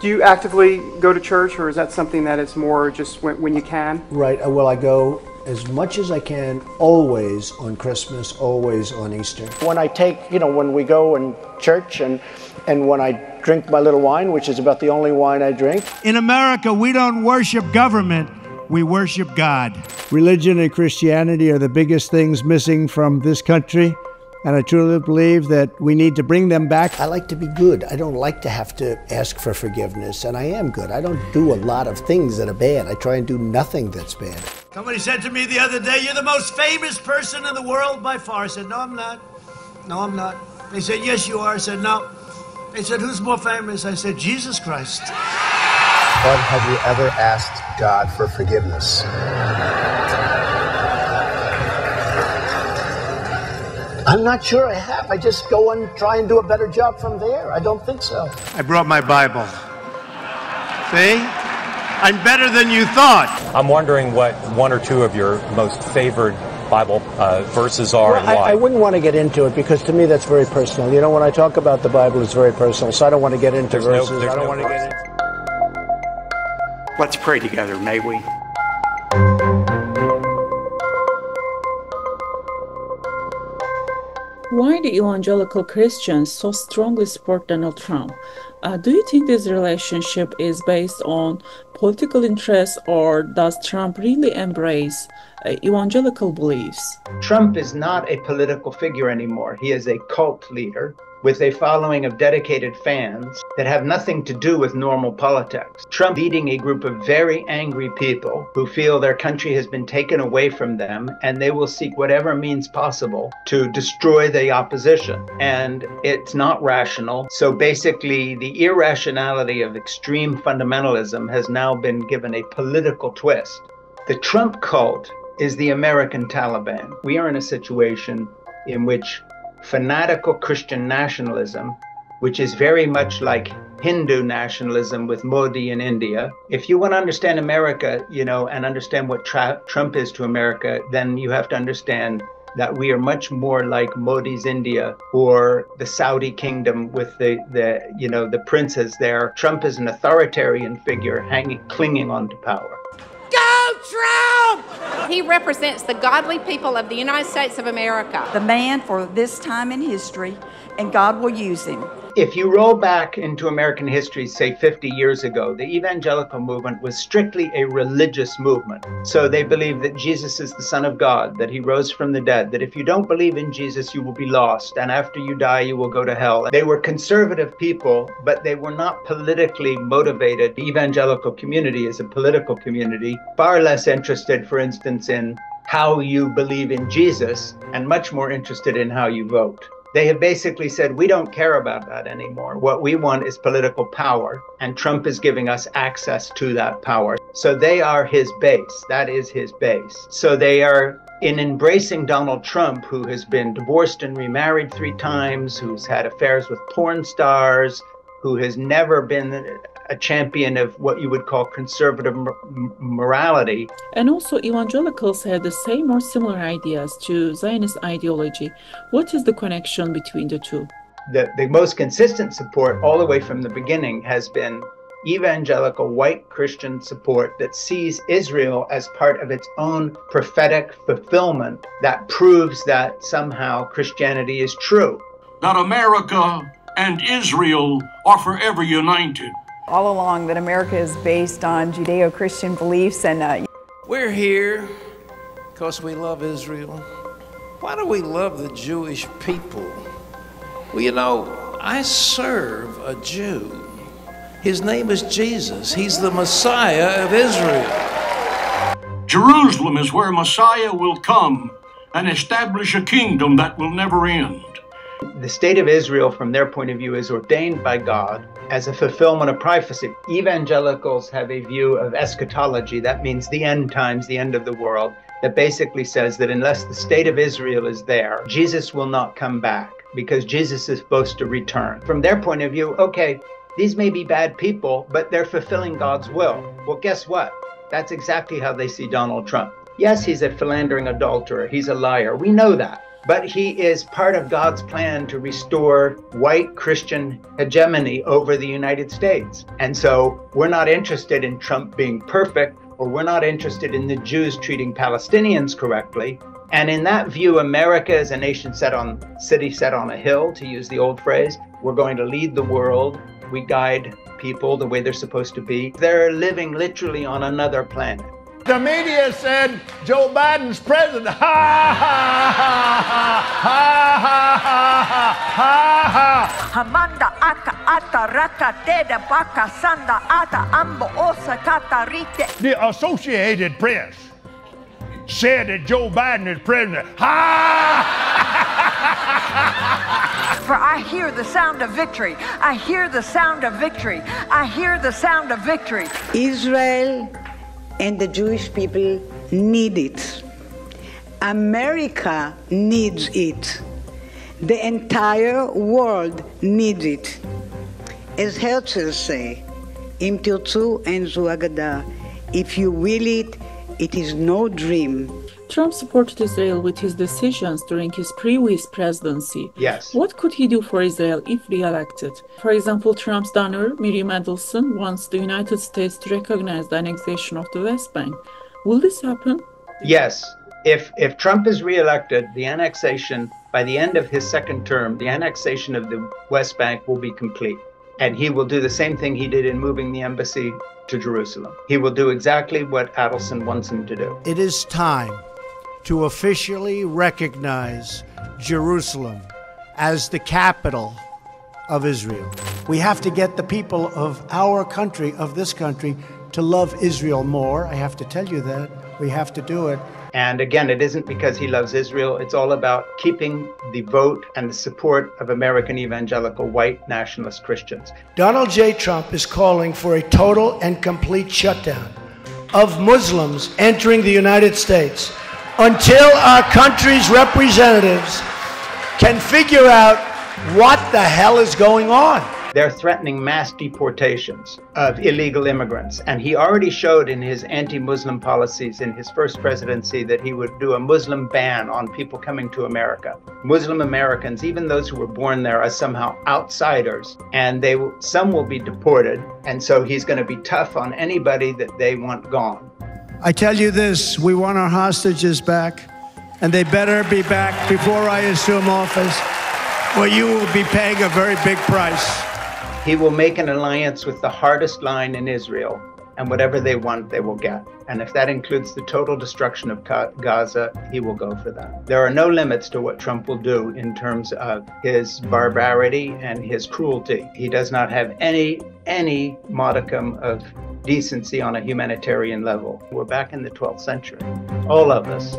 Do you actively go to church, or is that something that is more just when you can? Right. Well, I go as much as I can, always on Christmas, always on Easter. When I take, when we go in church and when I drink my little wine, which is about the only wine I drink. In America, we don't worship government, we worship God. Religion and Christianity are the biggest things missing from this country, and I truly believe that we need to bring them back. I like to be good. I don't like to have to ask for forgiveness, and I am good. I don't do a lot of things that are bad. I try and do nothing that's bad. Somebody said to me the other day, "You're the most famous person in the world by far." I said, "No, I'm not. No, I'm not." They said, "Yes, you are." I said, "No." They said, "Who's more famous?" I said, "Jesus Christ." But have you ever asked God for forgiveness? I'm not sure I have. I just go and try and do a better job from there. I don't think so. I brought my Bible. See? I'm better than you thought. I'm wondering what one or two of your most favored Bible verses are and why. I wouldn't want to get into it because to me that's very personal. When I talk about the Bible, it's very personal, so I don't want to get into verses. I don't want to get into. Let's pray together, may we? Why do evangelical Christians so strongly support Donald Trump? Do you think this relationship is based on political interests, or does Trump really embrace evangelical beliefs? Trump is not a political figure anymore. He is a cult leader with a following of dedicated fans that have nothing to do with normal politics. Trump leading a group of very angry people who feel their country has been taken away from them, and they will seek whatever means possible to destroy the opposition. And it's not rational. So basically, the irrationality of extreme fundamentalism has now been given a political twist. The Trump cult is the American Taliban. We are in a situation in which fanatical Christian nationalism, which is very much like Hindu nationalism with Modi in India. If you want to understand America, and understand what Trump is to America, then you have to understand that we are much more like Modi's India or the Saudi kingdom with the princes there. Trump is an authoritarian figure clinging on to power. Go Trump! He represents the godly people of the United States of America. The man for this time in history, and God will use him. If you roll back into American history, say 50 years ago, the evangelical movement was strictly a religious movement. So they believed that Jesus is the Son of God, that he rose from the dead, that if you don't believe in Jesus, you will be lost, and after you die, you will go to hell. They were conservative people, but they were not politically motivated. The evangelical community is a political community, far less interested, for instance, in how you believe in Jesus, and much more interested in how you vote. They have basically said, we don't care about that anymore. What we want is political power, and Trump is giving us access to that power. So they are his base. That is his base. So they are, in embracing Donald Trump, who has been divorced and remarried 3 times, who's had affairs with porn stars, who has never been a champion of what you would call conservative morality. And also evangelicals have the same or similar ideas to Zionist ideology. What is the connection between the two? The most consistent support all the way from the beginning has been evangelical white Christian support that sees Israel as part of its own prophetic fulfillment that proves that somehow Christianity is true. That America and Israel are forever united. All along that America is based on Judeo-Christian beliefs, and we're here because we love Israel. Why do we love the Jewish people? Well, I serve a Jew. His name is Jesus. He's the Messiah of Israel. Jerusalem is where Messiah will come and establish a kingdom that will never end. The state of Israel, from their point of view, is ordained by God as a fulfillment of prophecy. Evangelicals have a view of eschatology. That means the end times, the end of the world, that basically says that unless the state of Israel is there, Jesus will not come back because Jesus is supposed to return. From their point of view, okay, these may be bad people, but they're fulfilling God's will. Well, guess what? That's exactly how they see Donald Trump. Yes, he's a philandering adulterer. He's a liar. We know that. But he is part of God's plan to restore white Christian hegemony over the United States. And so we're not interested in Trump being perfect, or we're not interested in the Jews treating Palestinians correctly. And in that view, America is a city set on a hill, to use the old phrase. We're going to lead the world. We guide people the way they're supposed to be. They're living literally on another planet. The media said Joe Biden's president. Ha ha ha ha ha ha ha. Hamanda aka ata raka teda baka sanda ata ambo osa kata rite. The Associated Press said that Joe Biden is president. Ha! For I hear the sound of victory. I hear the sound of victory. I hear the sound of victory. Israel and the Jewish people need it. America needs it. The entire world needs it. As Herzl say, Im tirtzu en zu agada. If you will it, it is no dream. Trump supported Israel with his decisions during his previous presidency. Yes. What could he do for Israel if re-elected? For example, Trump's donor, Miriam Adelson, wants the United States to recognize the annexation of the West Bank. Will this happen? Yes. If Trump is re-elected, the annexation, by the end of his second term, the annexation of the West Bank will be complete. And he will do the same thing he did in moving the embassy to Jerusalem. He will do exactly what Adelson wants him to do. It is time to officially recognize Jerusalem as the capital of Israel. We have to get the people of our country, of this country, to love Israel more. I have to tell you that. We have to do it. And again, it isn't because he loves Israel. It's all about keeping the vote and the support of American evangelical white nationalist Christians. Donald J. Trump is calling for a total and complete shutdown of Muslims entering the United States until our country's representatives can figure out what the hell is going on. They're threatening mass deportations of illegal immigrants. And he already showed in his anti-Muslim policies in his first presidency that he would do a Muslim ban on people coming to America. Muslim Americans, even those who were born there, are somehow outsiders, and some will be deported. And so he's going to be tough on anybody that they want gone. I tell you this, we want our hostages back, and they better be back before I assume office, or you will be paying a very big price. He will make an alliance with the hardest line in Israel, and whatever they want, they will get. And if that includes the total destruction of Gaza, he will go for that. There are no limits to what Trump will do in terms of his barbarity and his cruelty. He does not have any modicum of decency on a humanitarian level. We're back in the 12th century, all of us.